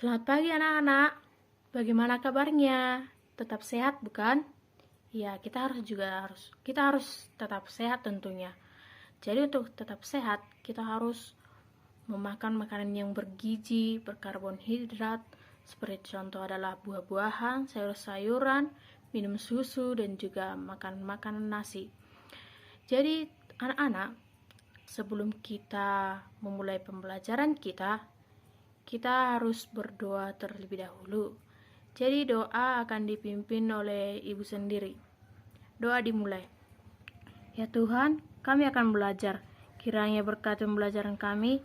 Selamat pagi anak-anak. Bagaimana kabarnya? Tetap sehat bukan? Ya, kita harus tetap sehat tentunya. Jadi untuk tetap sehat, kita harus memakan makanan yang bergizi, berkarbohidrat, seperti contoh adalah buah-buahan, sayur-sayuran, minum susu, dan juga makan makanan nasi. Jadi anak-anak, sebelum kita memulai pembelajaran kita harus berdoa terlebih dahulu. Jadi doa akan dipimpin oleh ibu sendiri. Doa dimulai. Ya Tuhan, kami akan belajar. Kiranya berkati pembelajaran kami,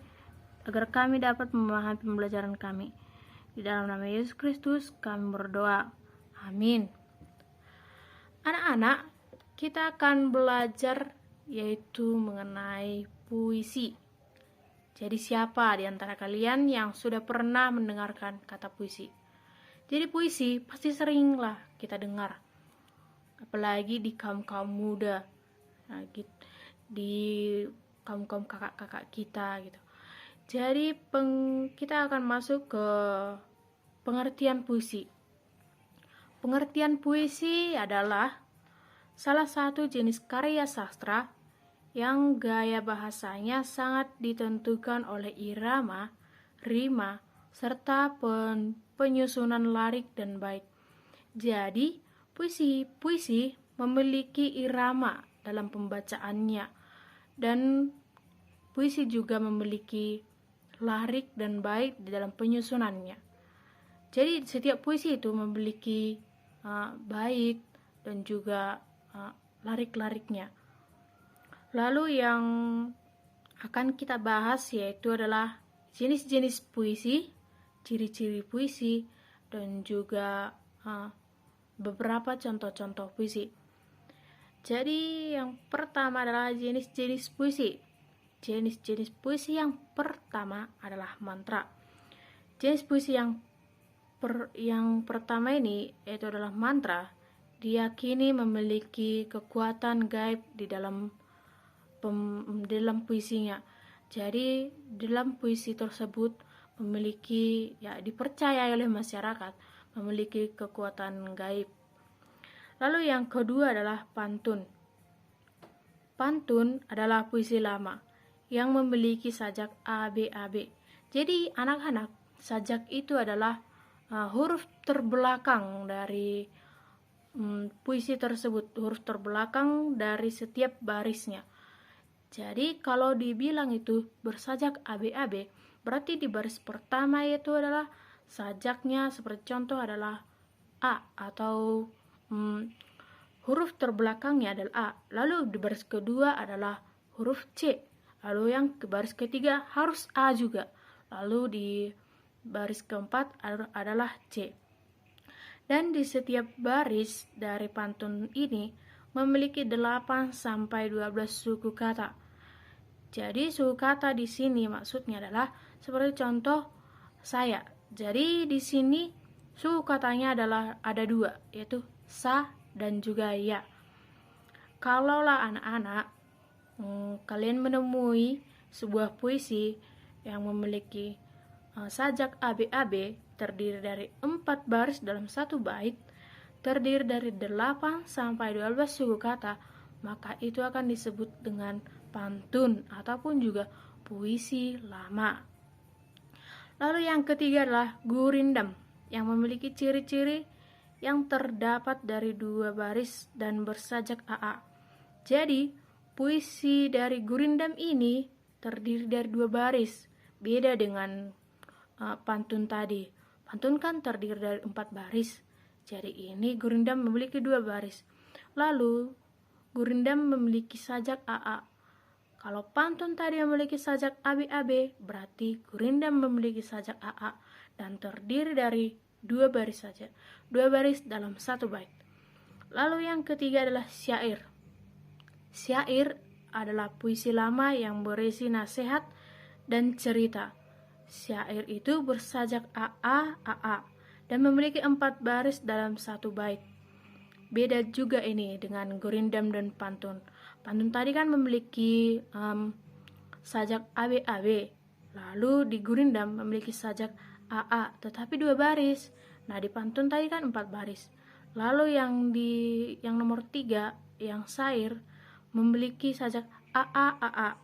agar kami dapat memahami pembelajaran kami. Di dalam nama Yesus Kristus kami berdoa. Amin. Anak-anak, kita akan belajar yaitu mengenai puisi. Jadi siapa di antara kalian yang sudah pernah mendengarkan kata puisi? Jadi puisi pasti seringlah kita dengar. Apalagi di kaum-kaum muda. Nah, di kaum-kaum kakak-kakak kita gitu. Jadi kita akan masuk ke pengertian puisi. Pengertian puisi adalah salah satu jenis karya sastra yang gaya bahasanya sangat ditentukan oleh irama, rima, serta penyusunan lirik dan bait. Jadi, puisi memiliki irama dalam pembacaannya, dan puisi juga memiliki lirik dan bait di dalam penyusunannya. Jadi, setiap puisi itu memiliki bait dan juga lirik-liriknya. Lalu yang akan kita bahas yaitu adalah jenis-jenis puisi, ciri-ciri puisi, dan juga beberapa contoh-contoh puisi. Jadi yang pertama adalah jenis-jenis puisi. Jenis-jenis puisi yang pertama adalah mantra. Jenis puisi yang pertama ini yaitu adalah mantra, diyakini memiliki kekuatan gaib di dalam puisinya. Jadi dalam puisi tersebut memiliki dipercaya oleh masyarakat memiliki kekuatan gaib. Lalu yang kedua adalah pantun. Pantun adalah puisi lama yang memiliki sajak ABAB. Jadi anak-anak, sajak itu adalah huruf terbelakang dari puisi tersebut, huruf terbelakang dari setiap barisnya. Jadi kalau dibilang itu bersajak ABAB, berarti di baris pertama itu adalah sajaknya seperti contoh adalah A, atau huruf terbelakangnya adalah A. Lalu di baris kedua adalah huruf C. Lalu yang ke baris ketiga harus A juga. Lalu di baris keempat adalah C. Dan di setiap baris dari pantun ini memiliki 8 sampai 12 suku kata. Jadi suku kata di sini maksudnya adalah seperti contoh saya. Jadi di sini suku katanya adalah ada 2, yaitu sa dan juga ya. Kalaulah anak-anak kalian menemui sebuah puisi yang memiliki sajak ABAB terdiri dari 4 baris dalam satu bait, terdiri dari 8 sampai 12 suku kata, maka itu akan disebut dengan pantun ataupun juga puisi lama. Lalu yang ketiga adalah gurindam yang memiliki ciri-ciri yang terdapat dari 2 baris dan bersajak AA. Jadi puisi dari gurindam ini terdiri dari 2 baris, beda dengan pantun tadi. Pantun kan terdiri dari 4 baris. Jadi ini gurindam memiliki 2 baris. Lalu gurindam memiliki sajak AA. Kalau pantun tadi memiliki sajak ABAB, berarti gurindam memiliki sajak AA dan terdiri dari 2 baris saja. 2 baris dalam satu bait. Lalu yang ketiga adalah syair. Syair adalah puisi lama yang berisi nasihat dan cerita. Syair itu bersajak AA dan memiliki 4 baris dalam satu bait. Beda juga ini dengan gurindam dan pantun. Pantun tadi kan memiliki sajak ABAB. Lalu di gurindam memiliki sajak AA tetapi 2 baris. Nah, di pantun tadi kan 4 baris. Lalu yang nomor 3, yang syair memiliki sajak AA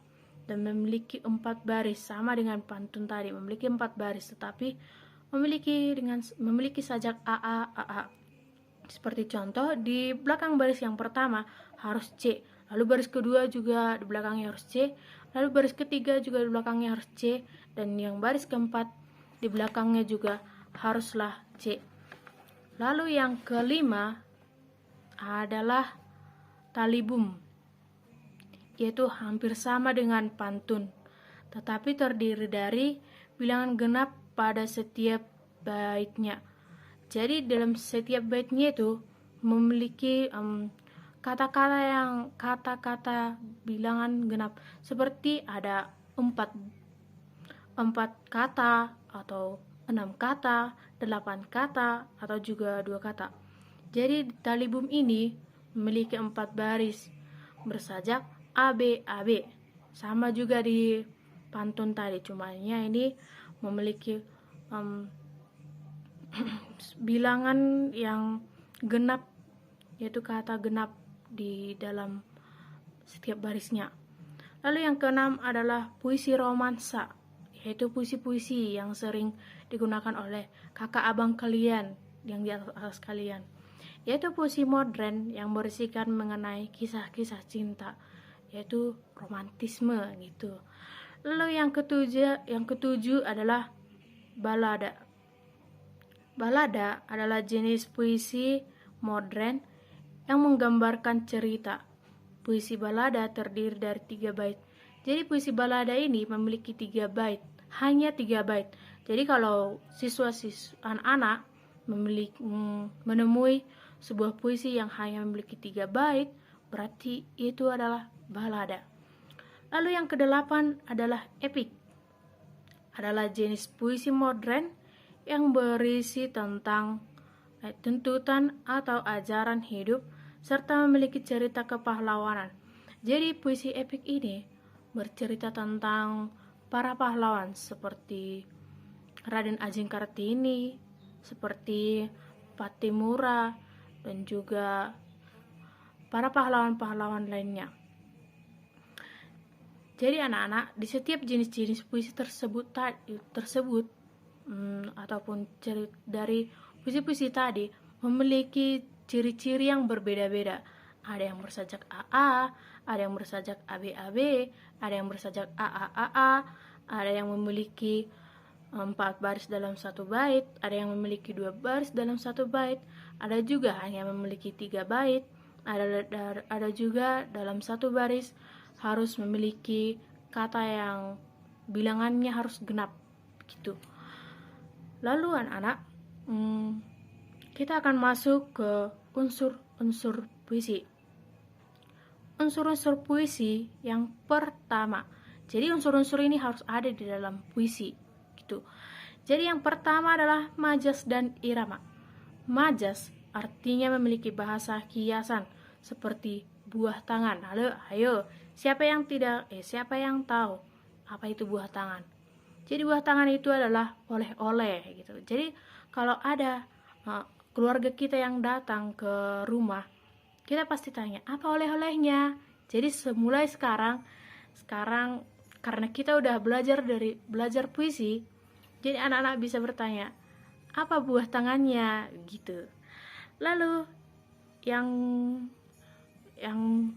dan memiliki 4 baris, sama dengan pantun tadi, memiliki 4 baris tetapi memiliki sajak AA. Seperti contoh, di belakang baris yang pertama harus C, lalu baris kedua juga di belakangnya harus C, lalu baris ketiga juga di belakangnya harus C, dan yang baris keempat di belakangnya juga haruslah C. Lalu yang kelima adalah talibum, yaitu hampir sama dengan pantun, tetapi terdiri dari bilangan genap pada setiap baitnya. Jadi dalam setiap baitnya itu memiliki kata-kata bilangan genap, seperti ada 4 kata atau 6 kata, 8 kata, atau juga 2 kata. Jadi talibum ini memiliki 4 baris bersajak AB. Sama juga di pantun tadi, cumanya ini memiliki bilangan yang genap, yaitu kata genap di dalam setiap barisnya. Lalu yang keenam adalah puisi romansa, yaitu puisi-puisi yang sering digunakan oleh kakak abang kalian yang di atas kalian, yaitu puisi modern yang berisikan mengenai kisah-kisah cinta, yaitu romantisme gitu. Lalu yang ketujuh adalah balada. Balada adalah jenis puisi modern yang menggambarkan cerita. Puisi balada terdiri dari 3 bait. Jadi puisi balada ini memiliki 3 bait, hanya 3 bait. Jadi kalau anak-anak menemui sebuah puisi yang hanya memiliki 3 bait, berarti itu adalah balada. Lalu yang kedelapan adalah epik. Adalah jenis puisi modern yang berisi tentang tuntutan atau ajaran hidup serta memiliki cerita kepahlawanan. Jadi puisi epik ini bercerita tentang para pahlawan seperti Raden Ajeng Kartini, seperti Patimura, dan juga para pahlawan-pahlawan lainnya. Jadi anak-anak, di setiap jenis-jenis puisi tersebut ataupun dari puisi-puisi tadi memiliki ciri-ciri yang berbeda-beda. Ada yang bersajak AA, ada yang bersajak ABAB, ada yang bersajak AAAA, ada yang memiliki 4 baris dalam 1 bait, ada yang memiliki 2 baris dalam 1 bait, ada juga hanya memiliki 3 bait, ada juga dalam 1 baris harus memiliki kata yang bilangannya harus genap gitu. Lalu anak-anak, kita akan masuk ke unsur-unsur puisi. Unsur-unsur puisi yang pertama. Jadi unsur-unsur ini harus ada di dalam puisi gitu. Jadi yang pertama adalah majas dan irama. Majas artinya memiliki bahasa kiasan seperti buah tangan. Ayo, siapa yang tahu apa itu buah tangan? Jadi buah tangan itu adalah oleh-oleh gitu. Jadi kalau ada keluarga kita yang datang ke rumah, kita pasti tanya, apa oleh-olehnya? Jadi semulai sekarang karena kita udah belajar puisi, jadi anak-anak bisa bertanya, apa buah tangannya gitu. Lalu yang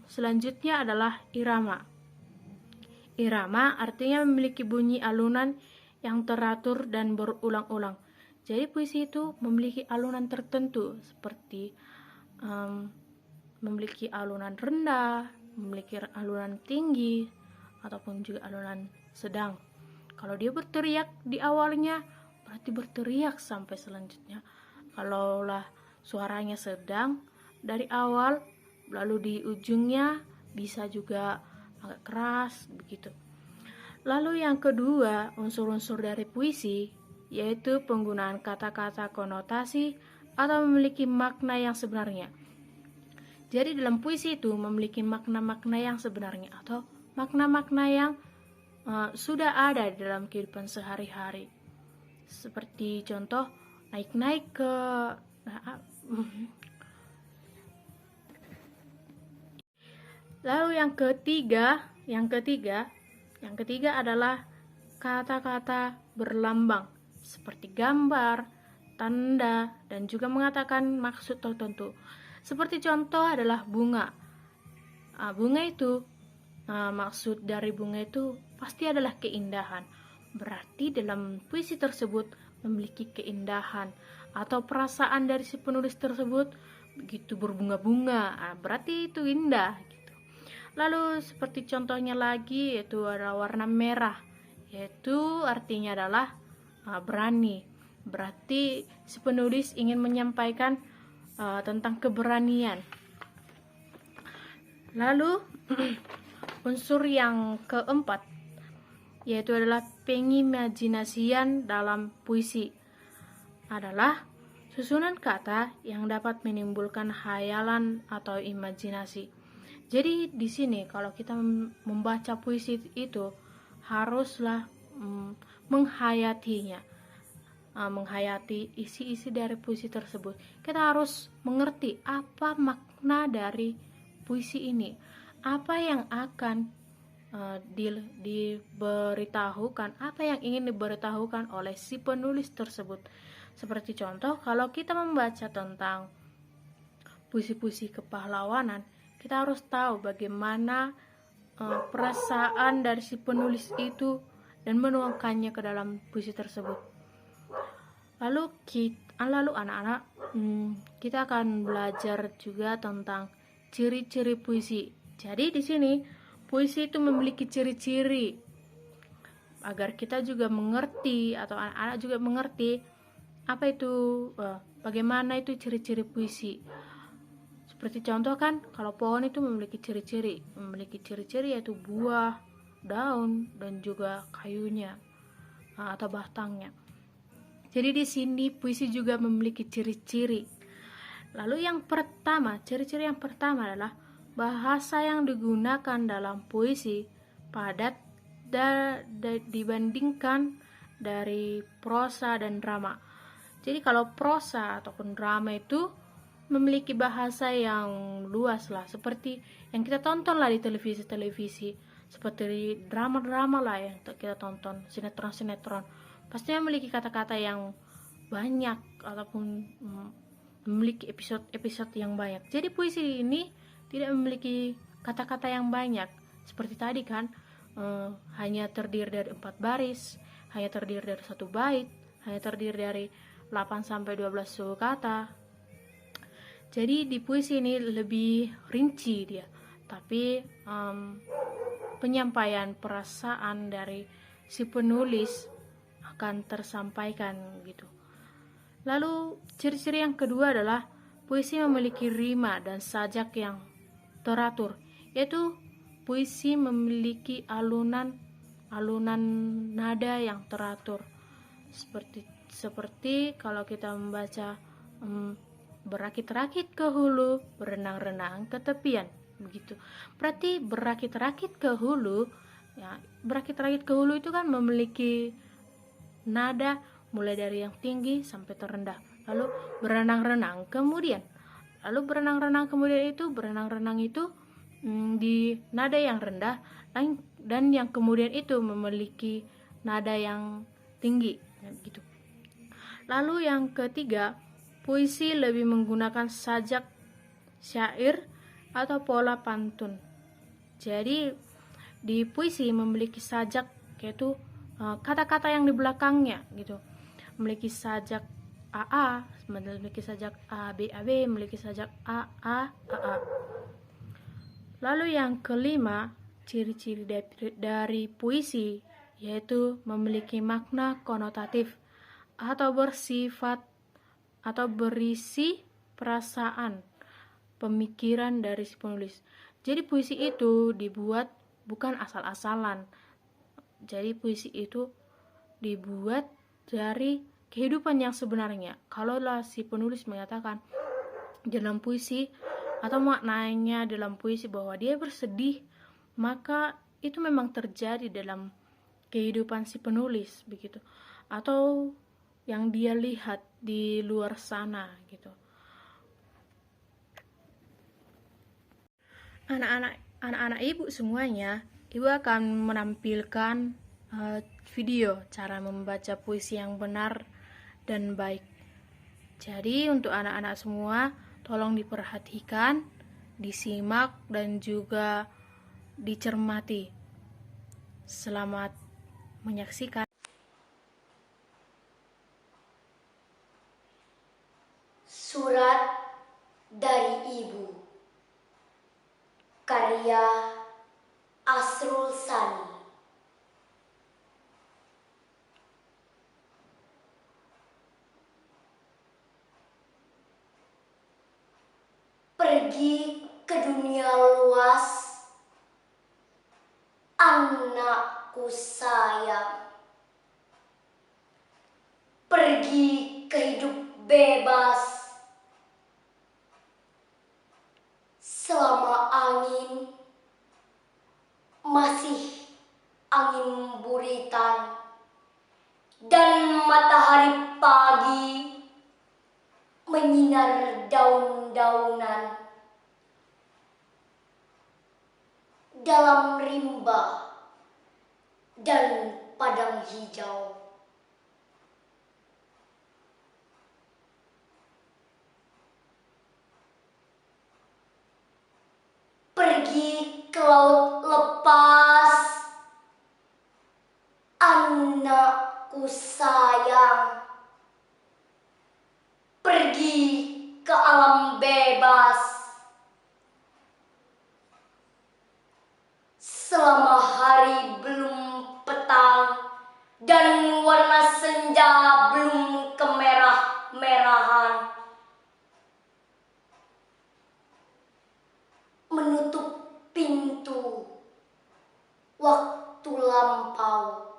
selanjutnya adalah irama. Irama artinya memiliki bunyi alunan yang teratur dan berulang-ulang. Jadi puisi itu memiliki alunan tertentu seperti memiliki alunan rendah, memiliki alunan tinggi, ataupun juga alunan sedang. Kalau dia berteriak di awalnya, berarti berteriak sampai selanjutnya. Kalaulah suaranya sedang dari awal, lalu di ujungnya bisa juga agak keras begitu. Lalu yang kedua, unsur-unsur dari puisi yaitu penggunaan kata-kata konotasi atau memiliki makna yang sebenarnya. Jadi dalam puisi itu memiliki makna-makna yang sebenarnya atau makna-makna yang sudah ada di dalam kehidupan sehari-hari. Seperti contoh naik-naik ke Lalu yang ketiga adalah kata-kata berlambang seperti gambar, tanda, dan juga mengatakan maksud tertentu. Seperti contoh adalah bunga. Bunga itu, maksud dari bunga itu pasti adalah keindahan. Berarti dalam puisi tersebut memiliki keindahan atau perasaan dari si penulis tersebut begitu berbunga-bunga. Berarti itu indah. Lalu seperti contohnya lagi yaitu ada warna merah, yaitu artinya adalah berani. Berarti si penulis ingin menyampaikan tentang keberanian. Lalu unsur yang keempat yaitu adalah pengimajinasian dalam puisi, adalah susunan kata yang dapat menimbulkan khayalan atau imajinasi. Jadi di sini kalau kita membaca puisi itu haruslah menghayatinya, menghayati isi-isi dari puisi tersebut. Kita harus mengerti apa makna dari puisi ini, apa yang akan diberitahukan, apa yang ingin diberitahukan oleh si penulis tersebut. Seperti contoh, kalau kita membaca tentang puisi-puisi kepahlawanan, kita harus tahu bagaimana perasaan dari si penulis itu dan menuangkannya ke dalam puisi tersebut. Lalu anak-anak, kita akan belajar juga tentang ciri-ciri puisi. Jadi di sini puisi itu memiliki ciri-ciri agar kita juga mengerti atau anak-anak juga mengerti apa itu, bagaimana itu ciri-ciri puisi. Seperti contoh kan, kalau pohon itu memiliki ciri-ciri yaitu buah, daun, dan juga kayunya atau batangnya. Jadi di sini puisi juga memiliki ciri-ciri. Lalu ciri-ciri yang pertama adalah bahasa yang digunakan dalam puisi padat dibandingkan dari prosa dan drama. Jadi kalau prosa ataupun drama itu memiliki bahasa yang luas lah, seperti yang kita tonton lah di televisi, seperti drama-drama lah yang kita tonton, sinetron, pasti memiliki kata-kata yang banyak ataupun memiliki episode yang banyak. Jadi puisi ini tidak memiliki kata-kata yang banyak, seperti tadi kan, hanya terdiri dari 4 baris, hanya terdiri dari 1 bait, hanya terdiri dari 8 sampai 12 suku kata. Jadi di puisi ini lebih rinci dia, tapi penyampaian perasaan dari si penulis akan tersampaikan gitu. Lalu ciri-ciri yang kedua adalah puisi memiliki rima dan sajak yang teratur, yaitu puisi memiliki alunan nada yang teratur. Seperti kalau kita membaca berakit-rakit ke hulu, berenang-renang ke tepian, begitu. Berarti berakit-rakit ke hulu, ya, berakit-rakit ke hulu itu kan memiliki nada mulai dari yang tinggi sampai terendah. Lalu berenang-renang kemudian berenang-renang itu di nada yang rendah dan yang kemudian itu memiliki nada yang tinggi, gitu. Lalu yang ketiga, puisi lebih menggunakan sajak syair atau pola pantun. Jadi di puisi memiliki sajak, yaitu kata-kata yang di belakangnya gitu. Memiliki sajak AA, memiliki sajak AB, memiliki sajak AA. Lalu yang kelima, ciri-ciri dari puisi yaitu memiliki makna konotatif atau bersifat atau berisi perasaan, pemikiran dari si penulis. Jadi puisi itu dibuat bukan asal-asalan. Jadi puisi itu dibuat dari kehidupan yang sebenarnya. Kalaulah si penulis mengatakan dalam puisi atau maknanya dalam puisi bahwa dia bersedih, maka itu memang terjadi dalam kehidupan si penulis begitu, atau yang dia lihat di luar sana gitu. Anak-anak ibu semuanya, ibu akan menampilkan video cara membaca puisi yang benar dan baik. Jadi untuk anak-anak semua, tolong diperhatikan, disimak, dan juga dicermati. Selamat menyaksikan. Surat dari Ibu, karya Asrul Sani. Pergi ke dunia luas, anakku sayang. Pergi ke hidup bebas, selama angin masih angin buritan dan matahari pagi menyinar daun-daunan. Dalam rimba dan padang hijau, pergi ke laut lepas, anakku sayang. Pergi ke alam bebas, selama hari belum petang dan warna senja belum kemerah-merahan. Menutup pintu waktu lampau.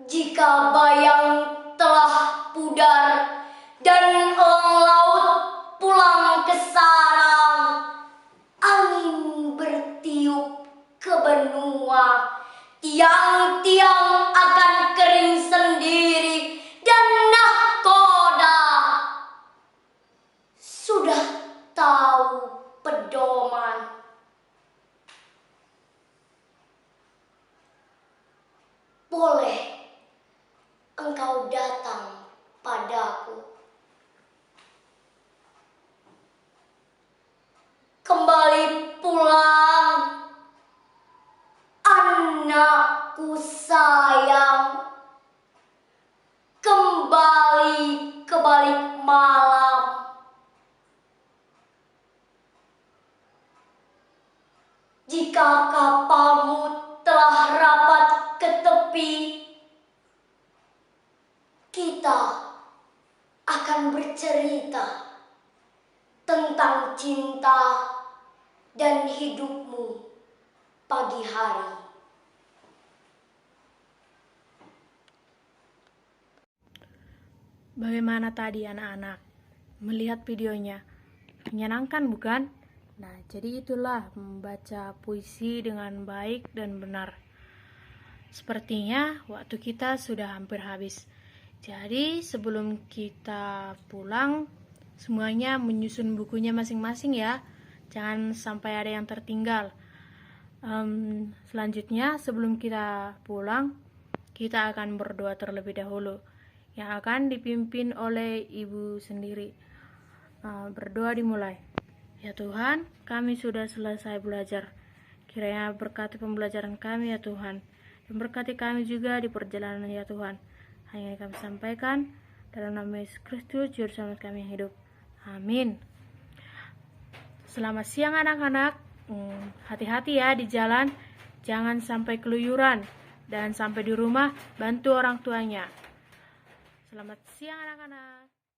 Jika bayang telah pudar dan laut pulang ke sarang, angin bertiup ke benua, tiang-tiang akan kering sendiri, dan nahkoda sudah tahu pedoman. Boleh engkau datang padaku, kembali pulang, anakku sayang. Kembali ke balik malam, jika kapalmu telah rapat ke tepi, kita akan bercerita tentang cinta dan hidupmu pagi hari. Bagaimana tadi anak-anak? Melihat videonya? Menyenangkan bukan? Nah, jadi itulah membaca puisi dengan baik dan benar. Sepertinya waktu kita sudah hampir habis. Jadi sebelum kita pulang, semuanya menyusun bukunya masing-masing ya. Jangan sampai ada yang tertinggal. Selanjutnya sebelum kita pulang, kita akan berdoa terlebih dahulu, yang akan dipimpin oleh ibu sendiri. Berdoa dimulai. Ya Tuhan, kami sudah selesai belajar. Kiranya berkati pembelajaran kami ya Tuhan, dan berkati kami juga di perjalanan ya Tuhan. Hanya yang kami sampaikan dalam nama Yesus Kristus, Juru Selamat kami yang hidup. Amin. Selamat siang anak-anak. Hati-hati ya di jalan, jangan sampai keluyuran, dan sampai di rumah bantu orang tuanya. Selamat siang anak-anak.